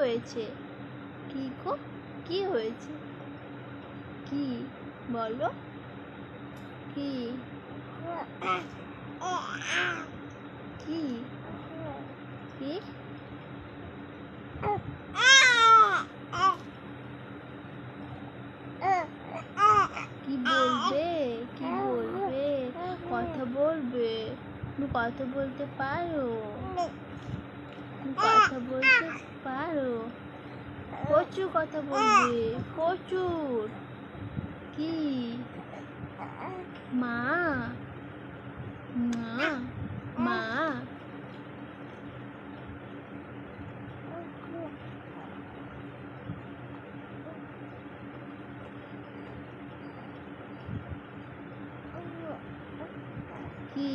হয়েছে? কি গো, কি হয়েছে? কি বলো? কি কি কি কি বলবে? কি বলবে? কথা বলবে? তুমি কথা বলতে পারো? তুমি কথা বলতে পারো? প্রচুর কথা বলবে, প্রচুর। কি মা? মা? মা? কি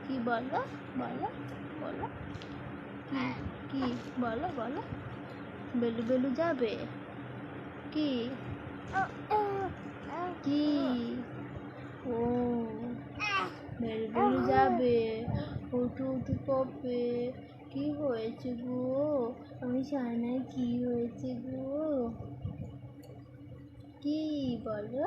কি বলো, বলো, বলো। কি কি বলো, বলো। বেলু বেলু যাবে? কি কি ও বেলু বেলু যাবে, উঠু উঠু করবে। কি হয়েছে গো? আমি জানি না কি হয়েছে গো। কি বলো?